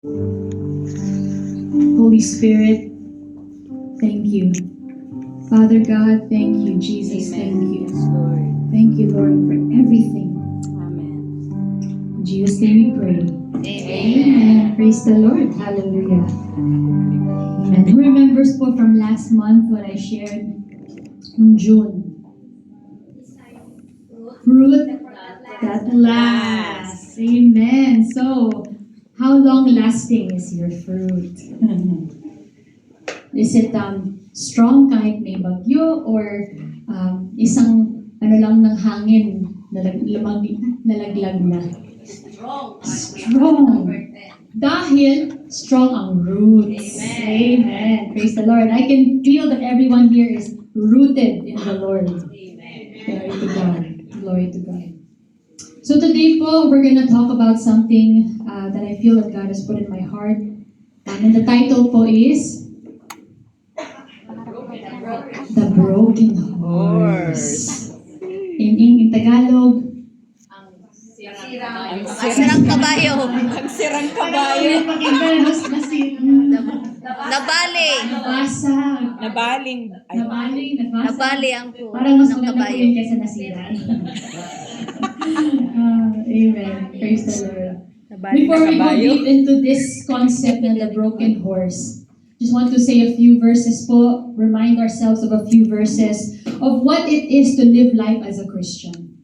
Holy Spirit, thank you. Father God, thank you. Jesus, thank you. Thank you, Lord, for everything. Amen. In Jesus' name we pray. Amen. Praise the Lord. Hallelujah. Amen. Who remembers po from last month what I shared in June? Fruit that lasts. Amen. So, how long lasting is your fruit? Is it strong kahit may bagyo, or isang lang ng hangin nalaglag na? Strong. Dahil strong ang roots. Amen. Praise the Lord. I can feel that everyone here is rooted in the Lord. Glory to God. Glory to God. So today po, we're gonna talk about something that I feel that God has put in my heart. And the title po is The Broken Horse. In Tagalog, Ang sirang kabayo. Ang sirang kabayo. Nabali. Nabasag. Nabaling. Nabasag. Nabali ang Parang mas ng maganda po kabayo. yun kaysa nasira. Amen. Praise the Lord. Nabaling Before na we go kabayo. deep into this concept of the broken horse, just want to say a few verses po, remind ourselves of a few verses of what it is to live life as a Christian.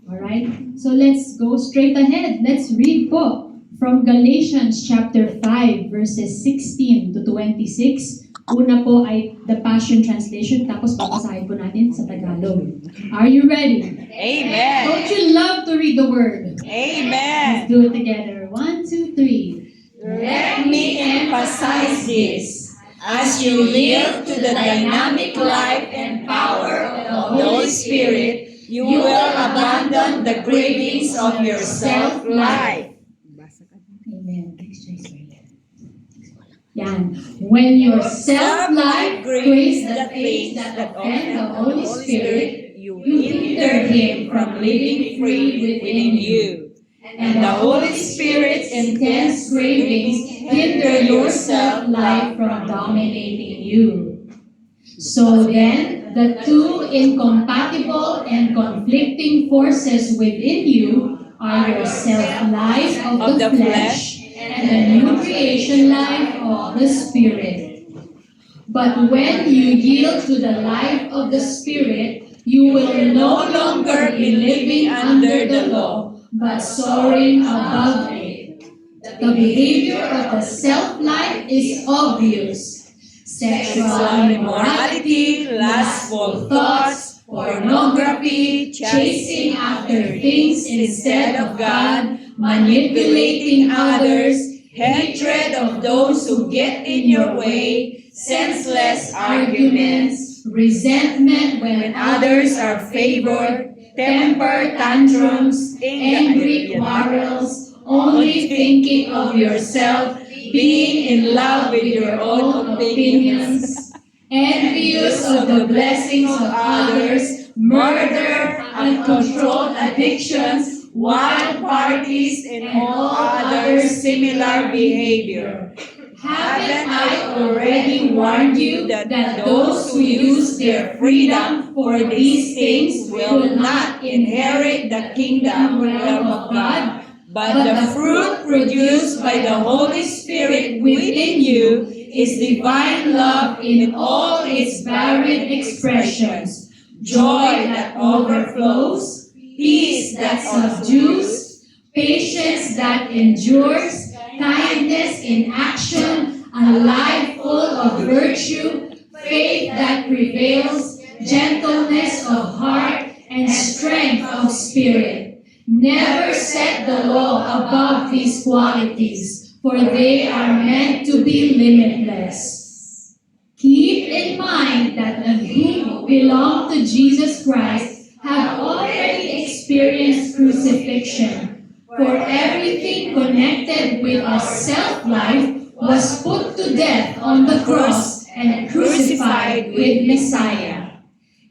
Alright? So let's go straight ahead. Let's read po from Galatians chapter 5 verses 16 to 26. Una po ay the Passion Translation, tapos papasahin po natin sa Tagalog. Are you ready? Amen. Don't you love to read the word? Let's Amen. do it together. 1, 2, 3. Let me emphasize this. As you yield to the dynamic life and power of the Holy Spirit, you will abandon the cravings of your self-life. Amen. Yan. When your self-life craves the things that offend the Holy Spirit, you hinder Him from living free within you. And the Holy Spirit's intense cravings hinder your self-life from dominating you. So then, the two incompatible and conflicting forces within you are your self-life of the flesh and the new creation life of the Spirit. But when you yield to the life of the Spirit, you will no longer be living under the law, but soaring above it. The behavior of the self-life is obvious. Sexual immorality, lustful thoughts, pornography, chasing after things instead of God, manipulating others, hatred of those who get in your way, senseless arguments, resentment when others are favored, temper tantrums, angry quarrels, only thinking of yourself, being in love with your own opinions, envious of the blessings of others, murder, uncontrolled addictions, wild parties, and all other similar behavior. Haven't I already warned you that those who use their freedom for these things will not inherit the kingdom realm of God? But the fruit produced by the Holy Spirit within you is divine love in all its varied expressions, joy that overflows, peace that subdues, patience that endures, kindness in action, a life full of virtue, faith that prevails, gentleness of heart, and strength of spirit. Never set the law above these qualities, for they are meant to be limitless. Keep in mind that you who belong to Jesus Christ have already experienced crucifixion, for everything connected with our self-life was put to death on the cross and crucified with Messiah.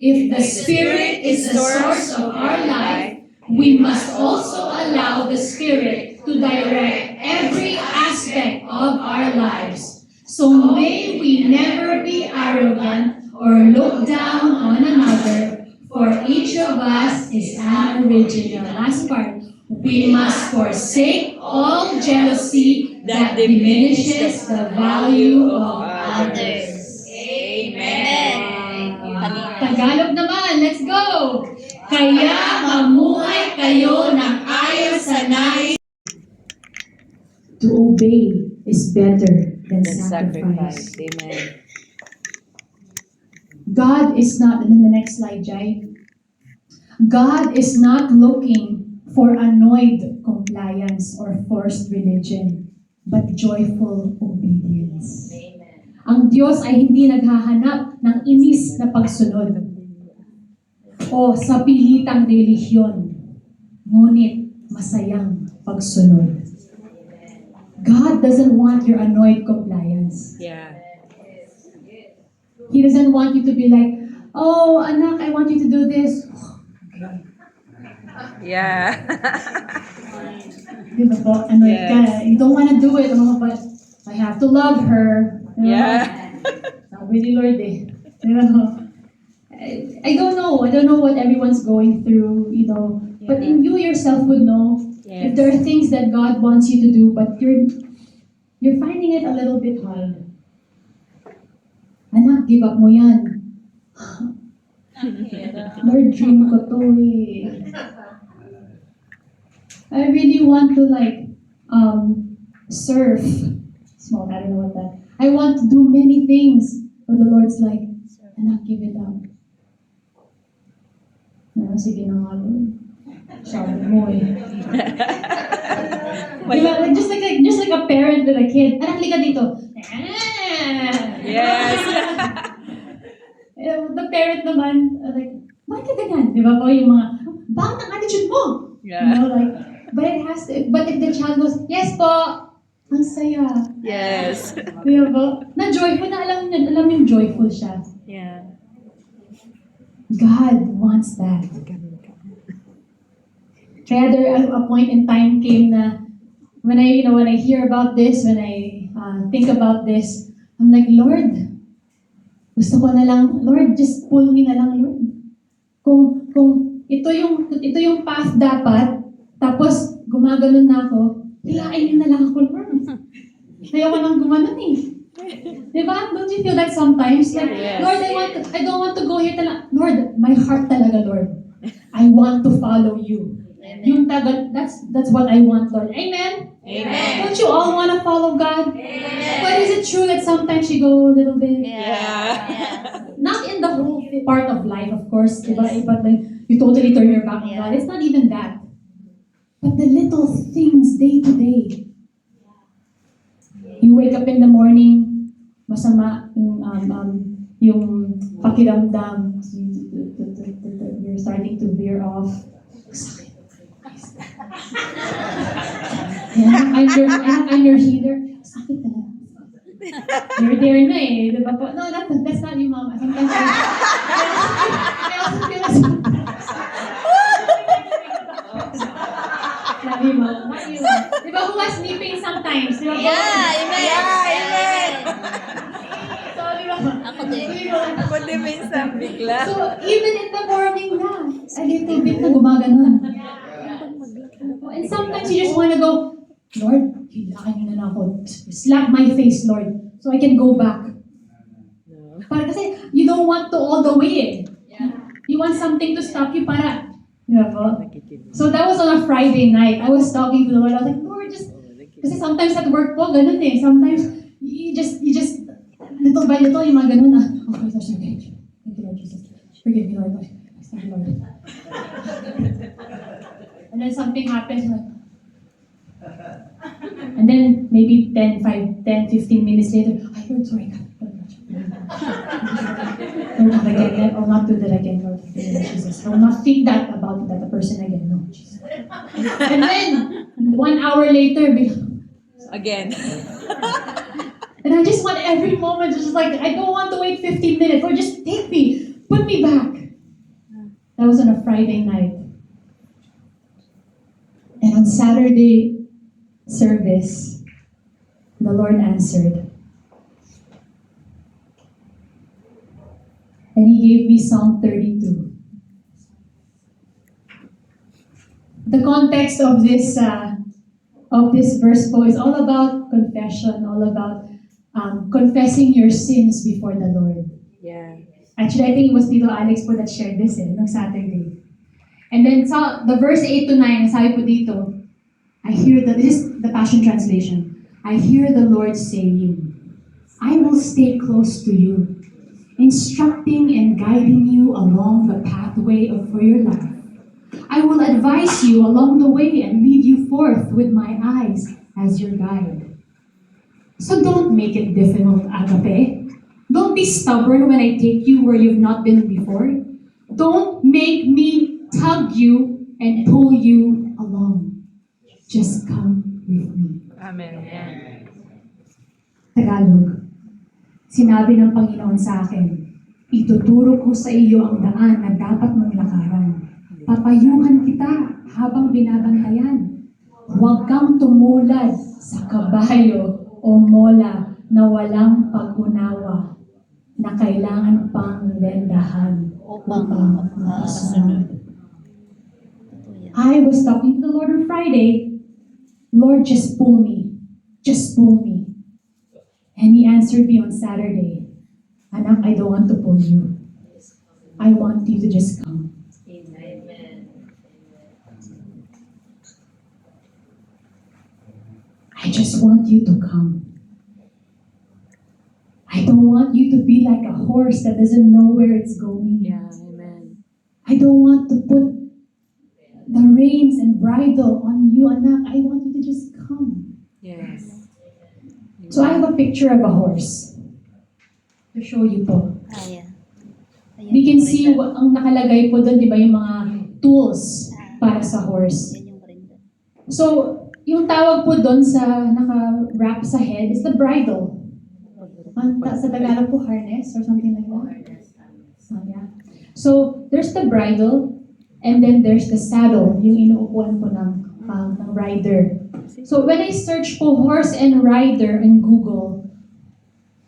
If the Spirit is the source of our life, we must also allow the Spirit to direct every aspect of our lives. So may we never be arrogant or look down on another, for each of us is an original. Last part. We must forsake all jealousy that diminishes the value of others. Amen. Tagalog naman, let's go! Kaya mamuhay kayo ng ayon sa nais. To obey is better than Then sacrifice. sacrifice. Amen. God is not, and then the next slide, Jai. God is not looking for annoyed compliance or forced religion, but joyful obedience. Ang Diyos ay hindi naghahanap ng inis na pagsunod o sa pilitang relihiyon, ngunit masayang pagsunod. God doesn't want your annoyed compliance. Yeah. He doesn't want you to be like, oh, anak, I want you to do this. Yeah. Di ba po? Annoyed ka. Yes. You don't want to do it. Oh, but I have to love her. You know? Yeah. Sabi ni Lord eh. You know? I don't know. I don't know what everyone's going through, you know. But in you yourself would know if Yes. there are things that God wants you to do, but you're finding it a little bit hard. Anak, give up mo yan. Lord, dream ko to eh. I really want to surf. Small, I don't know what that. I want to do many things. But the Lord's like, anak, give it up. Sige na nga, Lord. Sabi mo eh. Diba? Just like a parent with a kid. Anak, lika dito. Yes. The parent naman, like, bakit ka ganyan? Di ba po yung mga, bakit ang attitude mo? Yeah. You know, like, but if the child goes, yes po, ang saya. Yes. Di ba po? Na joyful, na alam yung joyful siya. Yeah. God wants that. Kaya there a point in time came na when I hear about this, when I think about this, I'm like, Lord, gusto ko na lang, Lord, just pull me na lang, Lord. Kung ito yung path dapat, tapos gumaganon na ako, hilain na lang ako, Lord. Ayoko nang gumanon eh. Diba? Don't you feel that sometimes? Like, Yes. Lord, I don't want to go here talaga. Lord, my heart talaga, Lord. I want to follow you. Yung tagal, that's what I want, Lord. Amen? Amen. Don't you all want to follow God? But is it true that sometimes you go a little bit? Yeah. Not in the whole part of life, of course. But like, you totally turn your back on God. It's not even that. But the little things day to day. You wake up in the morning, masama yung pakiramdam. You're starting to veer off. Sakit. I'm your healer. Sakit talaga. You're there na eh. Diba po? No, that's not you, Mama. Sometimes I also feel like sabi mo, not you. Diba who was sleeping sometimes? Diba po? Yeah, amen. Yeah, amen. So, diba? Ako din. Diba? Ako din minsan bigla. So, even in the morning na, a little bit na gumaganon. And sometimes you just want to go, Lord, hilakin mo na lang ako. Slap my face, Lord, so I can go back. Para kasi, you don't want to all the way eh. You want something to stop you para, diba? So that was on a Friday night. I was talking to the Lord. I was like, Lord, just, kasi sometimes at work po, ganun eh. Sometimes, you just, little by little, yung mga ganun na, okay, Lord, okay. Thank you, Lord Jesus. Forgive me, Lord. Thank you, Lord. And then something happens, like, and then maybe 10, 15 minutes later, ay, Lord, sorry, God. Lord, not again. I will not do that again, Lord. Jesus. I will not think that about that person again. No, Jesus. And then, 1 hour later, Again. and I just want every moment, just like, I don't want to wait 15 minutes, or just take me, put me back. That was on a Friday night. And on Saturday service, the Lord answered. And He gave me Psalm 32. The context of this verse po is all about confession, all about confessing your sins before the Lord. Yeah. Actually, I think it was Tito Alex po that shared this nung Saturday. And then the verse 8 to 9, sabi po dito, this is the Passion Translation. I hear the Lord saying, I will stay close to you, instructing and guiding you along the pathway for your life. I will advise you along the way and lead you forth with my eyes as your guide. So don't make it difficult, agape. Don't be stubborn when I take you where you've not been before. Don't make me tug you and pull you along. Just come with me. Amen. Yeah. Tagalog. Sinabi ng Panginoon sa akin, ituturo ko sa iyo ang daan na dapat mong lakaran. Papayuhan kita habang binabantayan. Huwag kang tumulad sa kabayo o mola na walang pag-unawa na kailangan pang rendahan upang makasunod. I was talking to the Lord on Friday. Lord, just pull me. Just pull me. And He answered me on Saturday. Anak, I don't want to pull you. I want you to just come. I just want you to come. I don't want you to be like a horse that doesn't know where it's going. Yeah. Amen. I don't want to put the reins and bridle on you, anak. I want you to just come. Yes. So I have a picture of a horse to show you po. Yeah. We can see ang nakalagay po doon, di ba, yung mga tools para sa horse. Yan yung brenda. So, yung tawag po doon sa naka-wrap sa head is the bridle. Sa Tagalog po, harness or something like that. Oh, yeah. So, there's the bridle and then there's the saddle, yung inuupuan po ng rider. So, when I search po horse and rider in Google,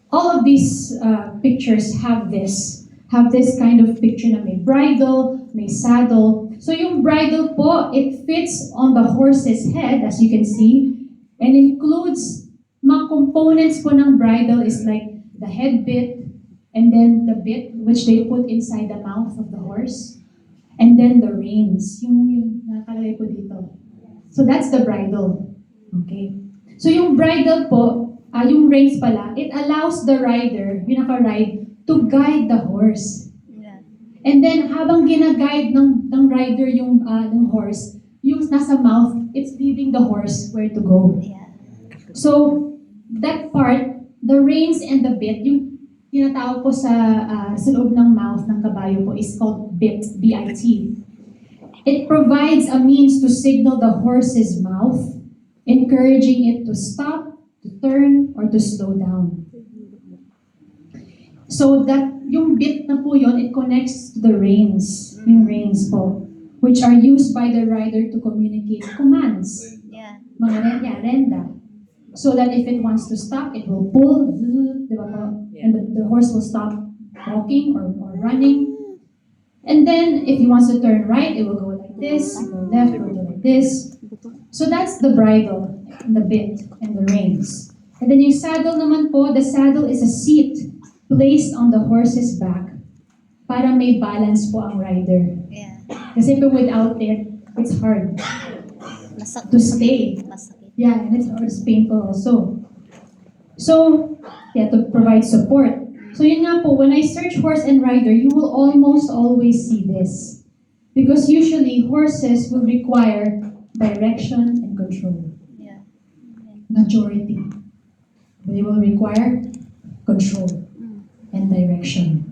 all of these pictures have this kind of picture na may bridle, may saddle. So yung bridle po, it fits on the horse's head, as you can see, and includes mga components po ng bridle is like the head bit, and then the bit which they put inside the mouth of the horse, and then the reins, yung nakalagay po dito. So that's the bridle. Okay? So yung bridle po, yung reins pala, it allows the rider, yung naka-ride, to guide the horse. Yeah. And then, habang gina-guide ng rider yung horse, yung nasa mouth, it's leading the horse where to go. Yeah. So, that part, the reins and the bit, yung tinatawag po sa loob ng mouth ng kabayo po is called bit, B-I-T. It provides a means to signal the horse's mouth, encouraging it to stop, to turn, or to slow down. So that yung bit na po yun, it connects to the reins, yung reins po, which are used by the rider to communicate commands, Yeah. mga renda. So that if it wants to stop, it will pull, di ba po? And the horse will stop walking or running. And then, if he wants to turn right, it will go like this, go left, it will go like this. So that's the bridle, the bit, and the reins. And then yung saddle naman po, the saddle is a seat placed on the horse's back para may balance po ang rider. Yeah. Kasi without it, it's hard Masakit. to stay. Masakit. Yeah, and it's painful also. So, yeah, to provide support. So yun nga po, when I search horse and rider, you will almost always see this. Because usually, horses will require direction and control. Yeah. Majority. They will require control and direction.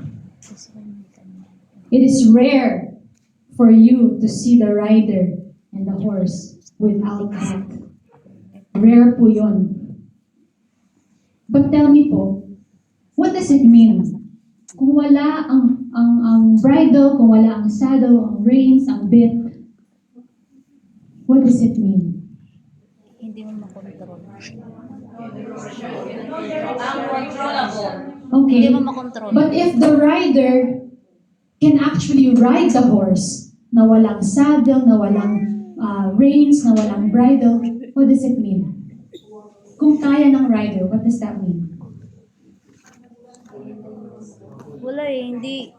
It is rare for you to see the rider and the horse without that. Rare po yun. But tell me po, what does it mean? Kung wala ang bridle, kung wala ang saddle, ang reins, ang bit, what does it mean? Hindi mo makontrol. Okay. Hindi mo makontrol. But if the rider can actually ride the horse na walang saddle, na walang reins, na walang bridle, what does it mean? Kung kaya ng rider, what does that mean? Wala eh, hindi.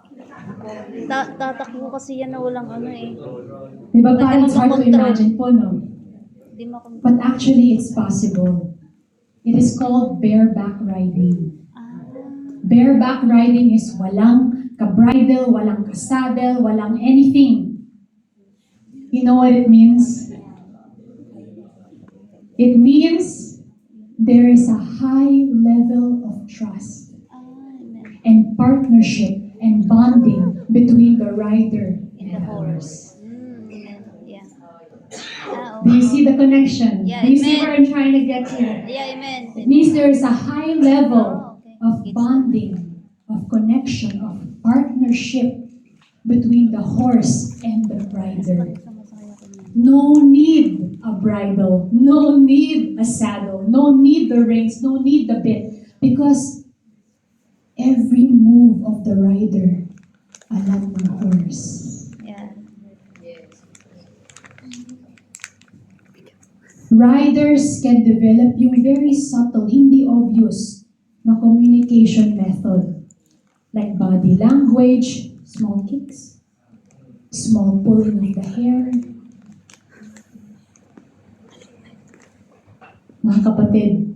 Tatakbo kasi yan na walang ano eh. Diba parang it's hard to Control. imagine po, no? Hindi makontrol. But actually, it's possible. It is called bareback riding. Bareback riding is walang ka-bridle, walang ka-saddle, walang anything. You know what it means? It means there is a high level of trust Amen. and partnership and bonding between the rider and the horse. Amen. Yeah. Do you see the connection? Yeah, Do you see amen. where I'm trying to get here? Yeah, amen. It means there is a high level of Okay. bonding, of connection, of partnership between the horse and the rider. No need a bridle, no need a saddle, no need the reins, no need the bit, because every move of the rider, alam ng horse. Yeah. Riders can develop yung very subtle, hindi obvious na communication method. Like body language, small kicks, small pulling of the hair. Mga kapatid,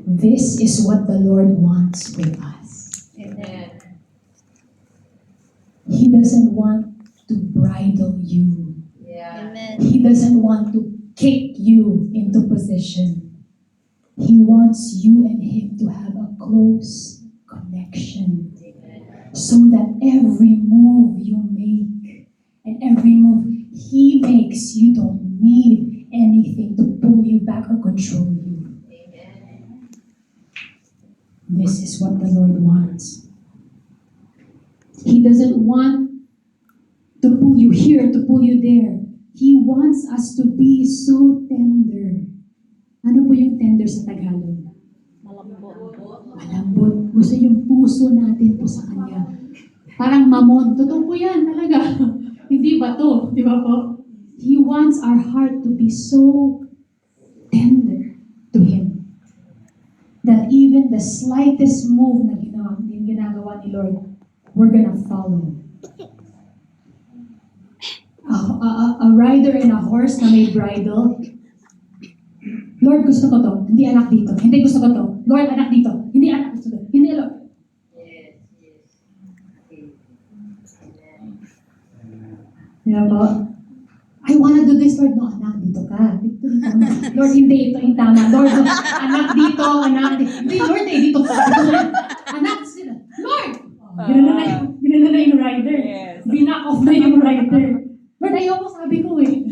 this is what the Lord wants with us. Amen. He doesn't want to bridle you. Amen. He doesn't want to kick you into position. He wants you and Him to have a close connection. So that every move you make and every move He makes, you don't need anything to pull you back or control you. This is what the Lord wants. He doesn't want to pull you here, to pull you there. He wants us to be so tender. Ano po yung tender sa Tagalog? Malambot. Malambot. Gusto yung puso natin po sa Kanya. Parang mamon. Totoo po yan talaga. Hindi ba to? Di ba po? He wants our heart to be so tender to Him that even the slightest move na ginagawa ni Lord, we're gonna follow. A rider and a horse na may bridle, Lord, gusto ko to. Hindi anak dito. Hindi gusto ko to. Lord, anak dito. Hindi anak gusto to. Hindi Lord. Diba po? I wanna do this, Lord. No, anak, dito ka. Dito, dito. Lord, hindi. Ito yung tama. Lord, anak dito, anak dito. Hindi, Lord, dito ka. Dito ka. Anak, sila. Lord! Ginana na yung rider. Yes. Binack off na yung rider. Lord, ayoko, sabi ko eh.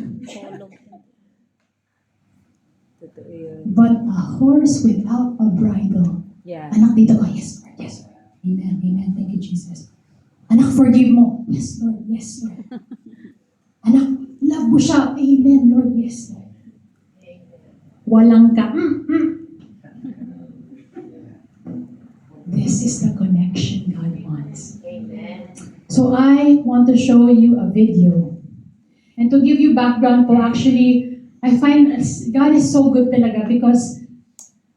Totoo yun. But a horse without a bridle. Yeah. Anak, dito ka. Yes, Lord. Yes, Lord. Amen. Amen. Thank you, Jesus. Anak, forgive mo. Yes, Lord. Yes, Lord. Anak, love mo siya. Amen, Lord. Yes, Lord. Walang ka. This is the connection God wants. So I want to show you a video. And to give you background po, actually, I find God is so good talaga because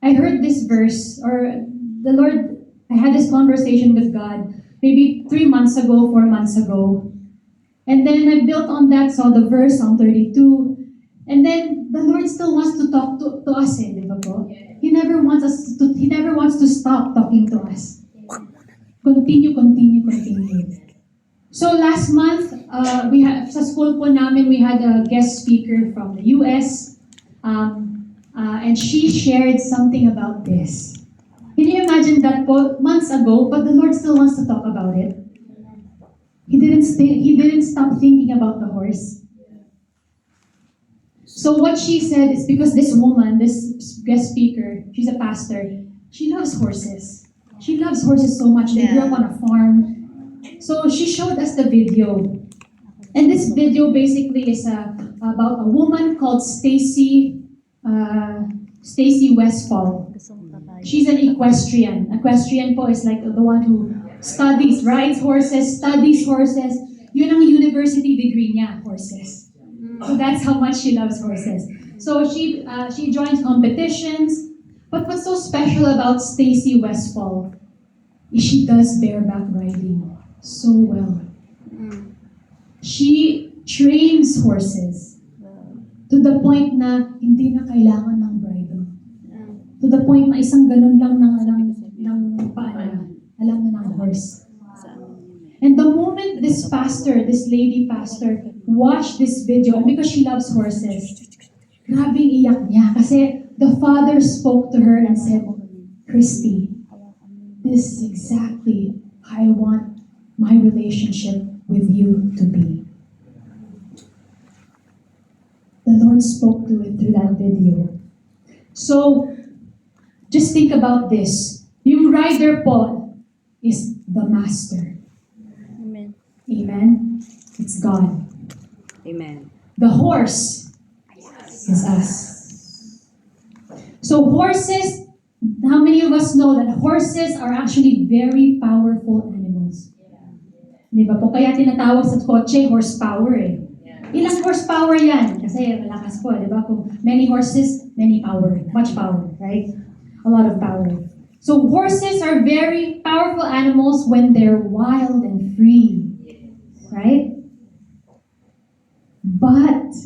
I heard this verse, or the Lord, I had this conversation with God maybe 3 months ago, 4 months ago. And then I built on that, saw the verse, Psalm 32. And then the Lord still wants to talk to us, eh, di ba po? He never wants to stop talking to us. Continue. So last month, we had, sa school po namin, we had a guest speaker from the US. And she shared something about this. Can you imagine that po, months ago, but the Lord still wants to talk about it? He didn't stop thinking about the horse. So what she said is because this woman, this guest speaker, she's a pastor, she loves horses. She loves horses so much. They grew up on a farm. So she showed us the video. And this video basically is about a woman called Stacy Stacy Westfall. Gusto kong kabayo. She's an equestrian. Equestrian po is like the one who studies, rides horses, studies horses. Yun ang university degree niya, horses. So that's how much she loves horses. So she joins competitions. But what's so special about Stacy Westfall is she does bareback riding so well. Mm. She trains horses to the point na hindi na kailangan ng bridle. To the point na isang ganun lang ng paa na, alam na ng horse. And the moment this lady pastor, watched this video, and because she loves horses, grabing iyak niya kasi the father spoke to her and said, Christy, this is exactly how I want my relationship with you to be. The Lord spoke to it through that video. So, just think about this. Yung rider po is the master. Amen. Amen? It's God. Amen. The horse is us. So horses, how many of us know that horses are actually very powerful animals? Di ba po? Kaya tinatawag sa kotse, horsepower eh. Ilang horsepower yan? Kasi malakas po, di ba? Kung many horses, many power. Much power, right? A lot of power. So horses are very powerful animals when they're wild and free. Right? But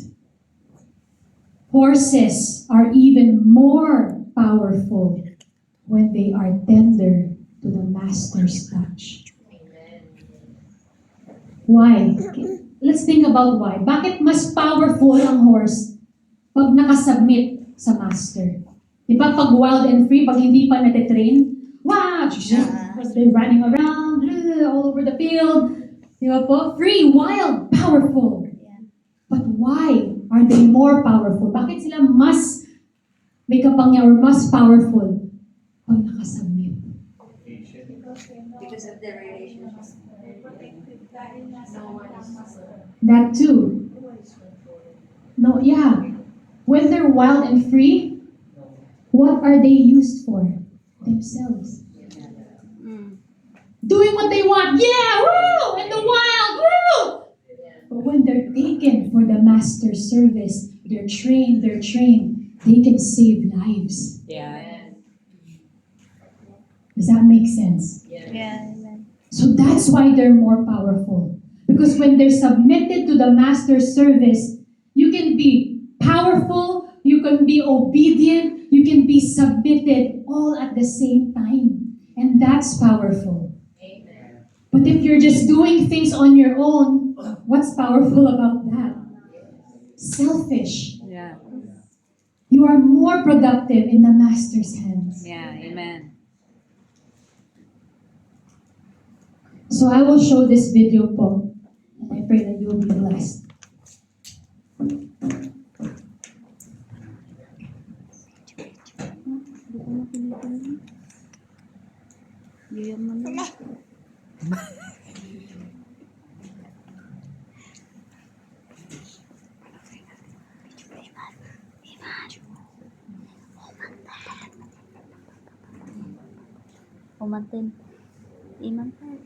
horses are even more powerful when they are tender to the master's touch. Why? Let's think about why. Bakit mas powerful ang horse pag nakasubmit sa master? Diba pag wild and free, pag hindi pa natitrain, wow! They're running around all over the field. Diba po? Free, wild, powerful. But why are they more powerful? Bakit sila mas may kapangyarihan or mas powerful pag nakasubmit? Because of the relationship. That too. No, yeah. When they're wild and free, what are they used for? Themselves. Doing what they want. Yeah, woo! In the wild, woo! But when they're taken for the master's service, they're trained, they can save lives. Yeah. Does that make sense? Yeah, amen. So that's why they're more powerful. Because when they're submitted to the master's service, you can be powerful, you can be obedient, you can be submitted all at the same time. And that's powerful. Amen. But if you're just doing things on your own, what's powerful about that? Selfish. Yeah. You are more productive in the master's hands. Yeah. Amen. So I will show this video po. And I pray that you will be blessed. Bigyan mo na. Umantin. Imantin.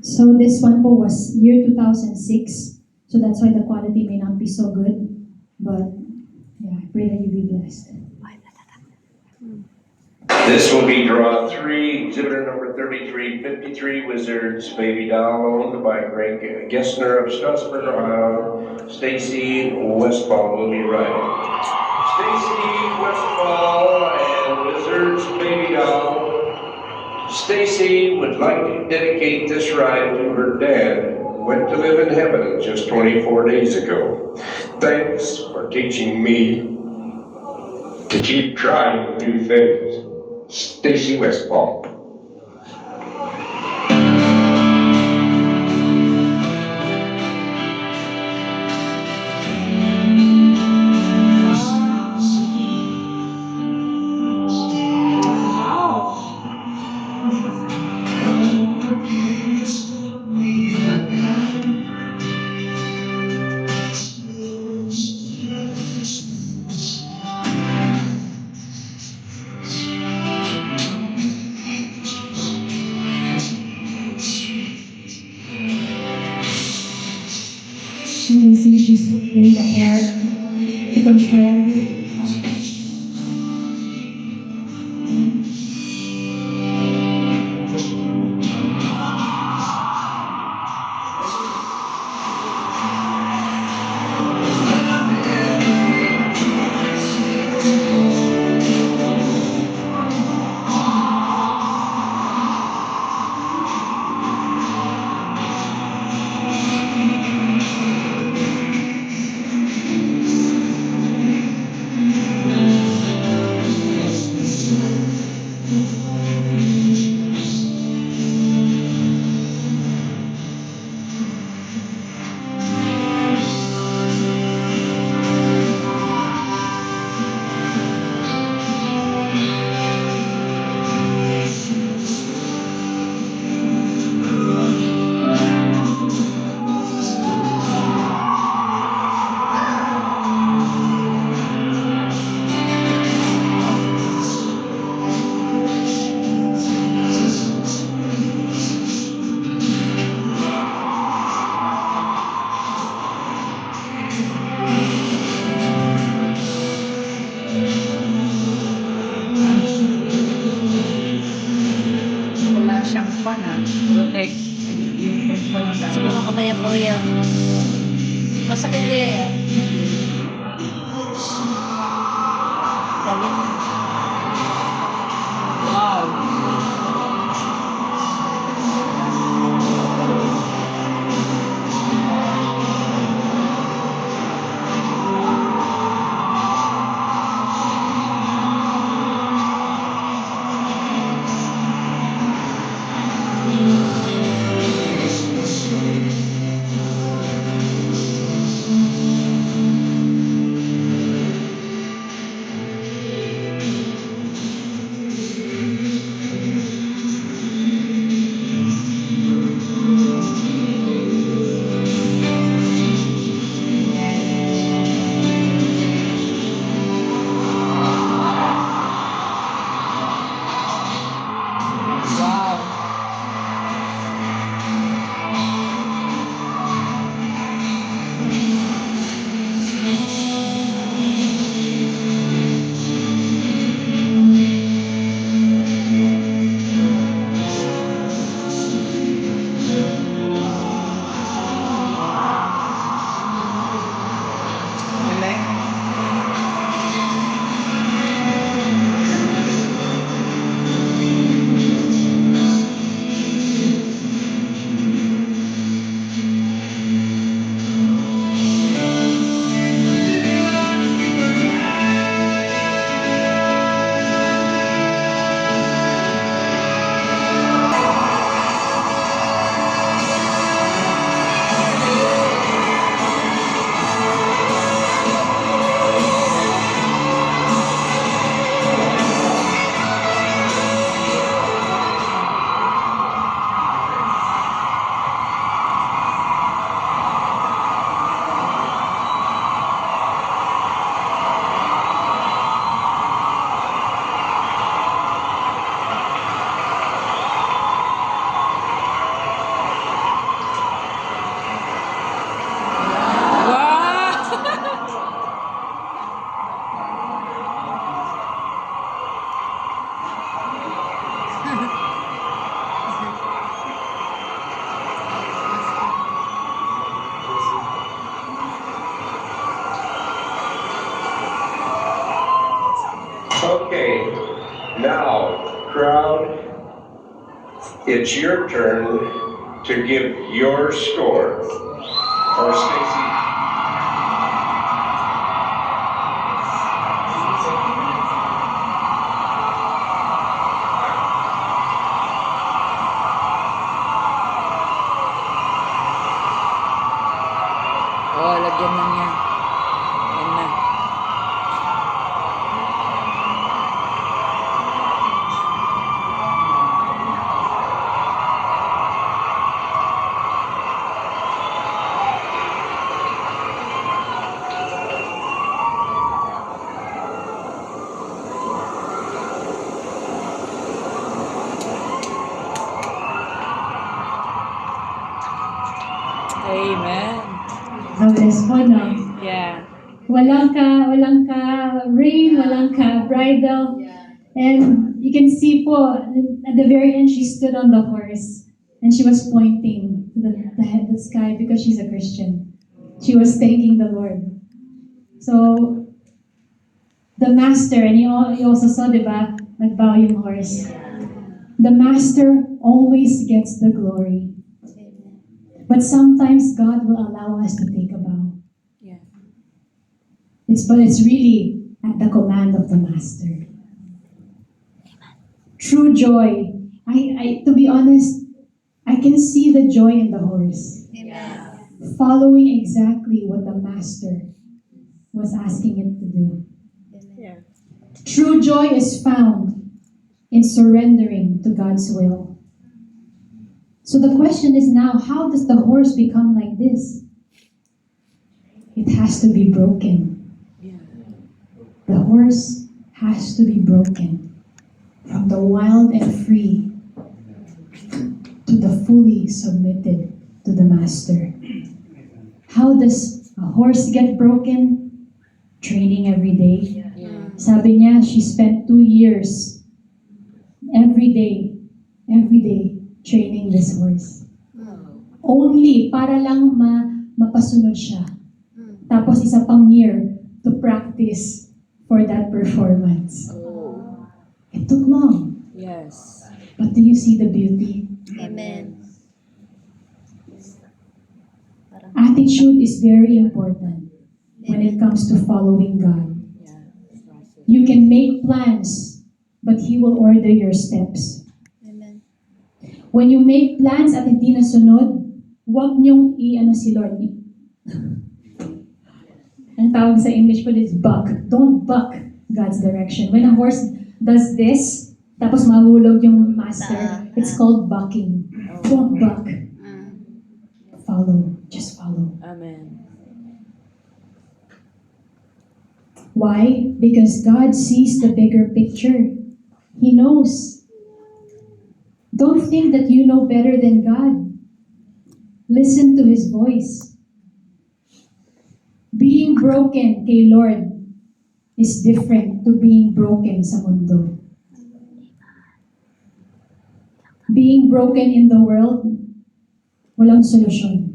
So this one po was year 2006. So that's why the quality may not be so good. But yeah, I pray that you be blessed. This will be draw 3, exhibitor number 3353, Wizards Baby Doll, owned by Greg Gessner of Scottsburg, Ohio. Stacy Westfall will be riding. Stacy Westfall and Wizards Baby Doll. Stacy would like to dedicate this ride to her dad, who went to live in heaven just 24 days ago. Thanks for teaching me to keep trying new things. Stacy Westfall. raise a hand to confirm. Wala siyang pan ha. Protect. Siguro ko tayo po yan. Masakit eh. Galing. Wow. Wow. Galing. Okay, now, crowd, it's your turn to give your score. Or Stacy. Oh, lagyan na niya. Yan na. Amen. Now, this one, Yeah. walang ka rein, walang ka bridle. And you can see po, at the very end, she stood on the horse and she was pointing to the sky because she's a Christian. She was thanking the Lord. So, the master, and you also saw, diba, nagbow yung horse. The master always gets the glory. But sometimes God will allow us to take a bow. Yeah. But it's really at the command of the master. True joy. To be honest, I can see the joy in the horse. Amen. Following exactly what the master was asking it to do. Amen. True joy is found in surrendering to God's will. So the question is now, how does the horse become like this? It has to be broken. The horse has to be broken from the wild and free to the fully submitted to the master. How does a horse get broken? Training every day. Sabi niya, she spent 2 years every day training this horse. Only para lang mapasunod siya. Tapos isa pang year to practice for that performance. It took long. Yes. But do you see the beauty? Amen. Attitude is very important when it comes to following God. You can make plans, but He will order your steps. Amen. When you make plans at hindi nasunod, huwag niyong i-ano si Lord. Ang tawag sa English po is buck. Don't buck God's direction. When a horse does this, tapos mahulog yung master, it's called bucking. Don't buck. Follow. Just follow. Amen. Why? Because God sees the bigger picture. He knows. Don't think that you know better than God. Listen to His voice. Being broken kay Lord is different to being broken sa mundo. Being broken in the world, walang solusyon.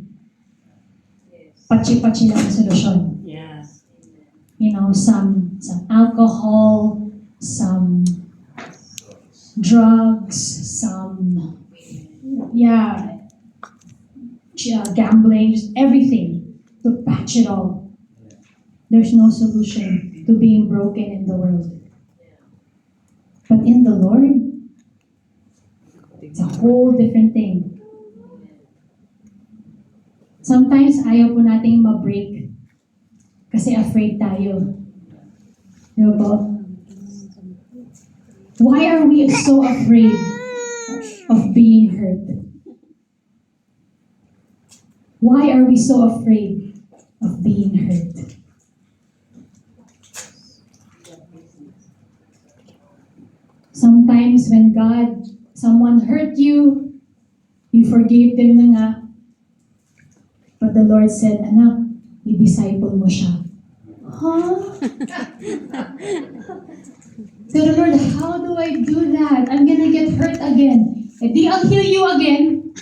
Pachi-pachi lang ang solusyon. Yeah. You know, some alcohol, some drugs, some gambling, just everything to patch it all. There's no solution to being broken in the world. But in the Lord, it's a whole different thing. Sometimes ayaw po nating ma-break kasi afraid tayo. Diba po? Why are we so afraid of being hurt? Why are we so afraid of being hurt? Sometimes when someone hurt you, you forgave them na nga. But the Lord said, anak, i-disciple mo siya. Huh? So the Lord, how do I do that? I'm gonna get hurt again. I'll heal you again.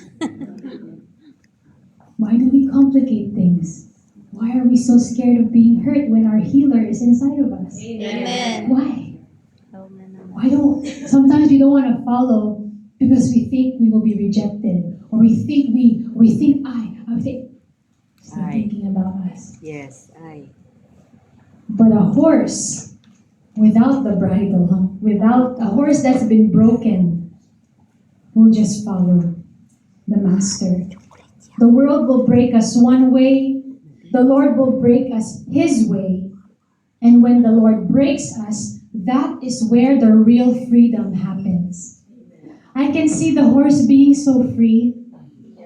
Why do we complicate things? Why are we so scared of being hurt when our healer is inside of us? Amen. Why? Sometimes we don't want to follow because we think we will be rejected, or we think stop thinking about us. Yes, I. But a horse without the bridle, without a horse that's been broken, will just follow the master. The world will break us one way, the Lord will break us His way, and when the Lord breaks us, that is where the real freedom happens. I can see the horse being so free,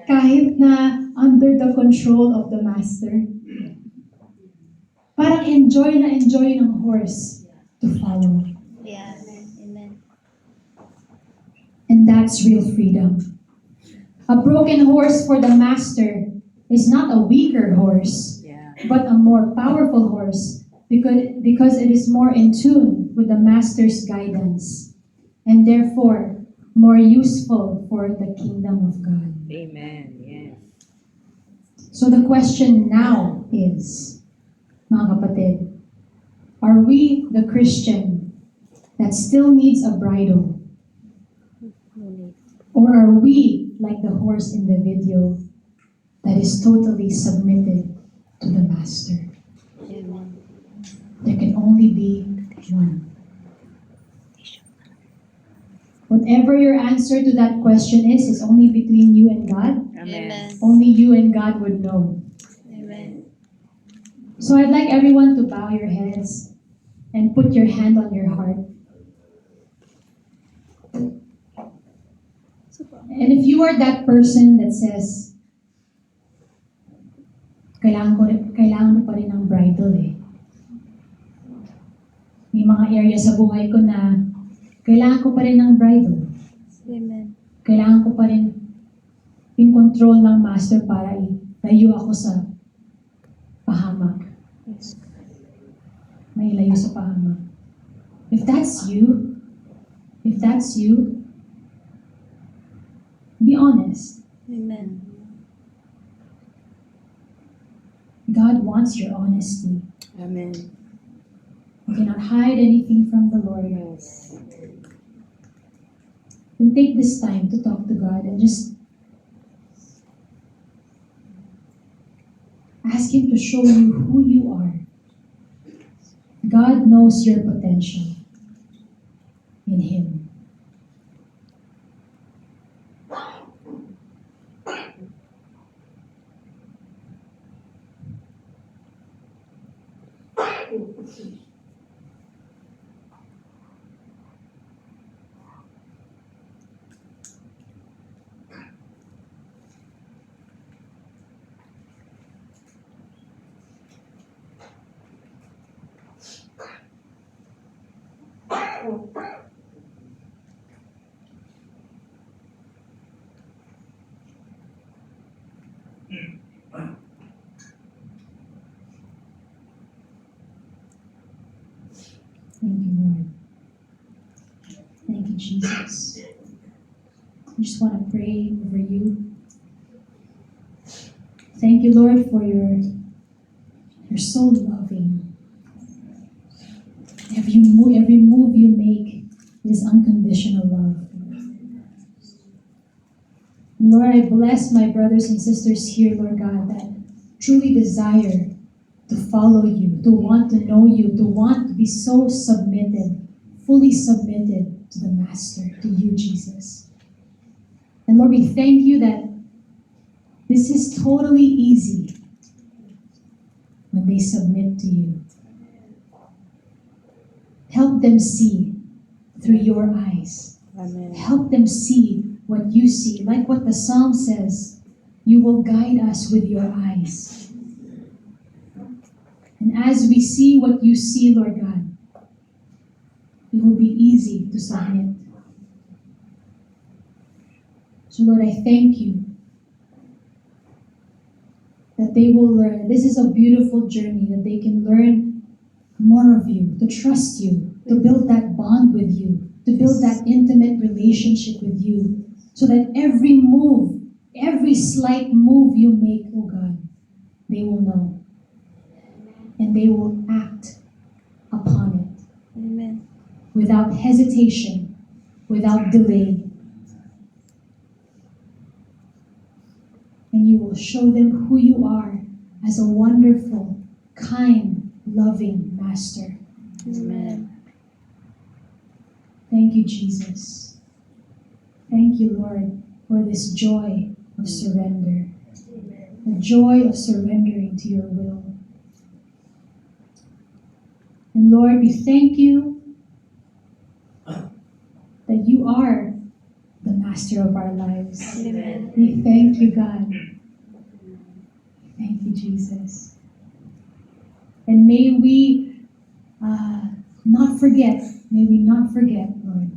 kahit na under the control of the master. Parang enjoy ng horse to follow. Yeah. Amen. And that's real freedom. A broken horse for the master is not a weaker horse, but a more powerful horse because it is more in tune with the Master's guidance and therefore more useful for the kingdom of God. Amen. Yes. So the question now is, mga kapatid, are we the Christian that still needs a bridle? No need. Or are we like the horse in the video that is totally submitted to the Master? Amen. There can only be one. Whatever your answer to that question is only between you and God. Amen. Only you and God would know. Amen. So I'd like everyone to bow your heads and put your hand on your heart. And if you are that person that says, kailangan mo pa rin ng bridle eh. May mga area sa buhay ko na kailangan ko pa rin ng bridle. Amen. Kailangan ko pa rin yung control ng Master para ilayo ako sa pahamak. Yes. May ilayo sa pahamak. If that's you, be honest. Amen. God wants your honesty. Amen. You cannot hide anything from the Lord. Yes. And take this time to talk to God and just ask Him to show you who you are. God knows your potential in Him. Thank you, Lord. Thank you, Jesus. I just want to pray over you. Thank you, Lord, for you're so loving. Every move you make is unconditional love. Lord, I bless my brothers and sisters here, Lord God, that truly desire to follow you, to want to know you, to want to be so submitted, fully submitted to the Master, to you, Jesus. And Lord, we thank you that this is totally easy when they submit to you. Help them see through your eyes. Amen. Help them see what you see. Like what the Psalm says, you will guide us with your eyes. And as we see what you see, Lord God, it will be easy to submit. So Lord, I thank you that they will learn. This is a beautiful journey, that they can learn more of you, to trust you, to build that bond with you, to build that intimate relationship with you, so that every move, every slight move you make, oh God, they will know. And they will act upon it. Amen. Without hesitation, without delay. And you will show them who you are as a wonderful, kind, loving Master. Amen. Thank you, Jesus. Thank you, Lord, for this joy of surrender. The joy of surrendering to your will. And Lord, we thank you that you are the Master of our lives. Amen. We thank you, God. Thank you, Jesus. And may we not forget, Lord,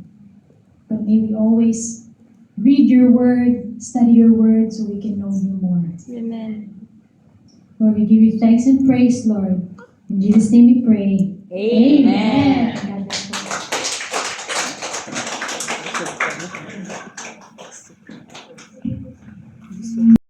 but may we always read your word, study your word, so we can know you more. Amen. Lord, we give you thanks and praise, Lord. In Jesus' name we pray. Amen.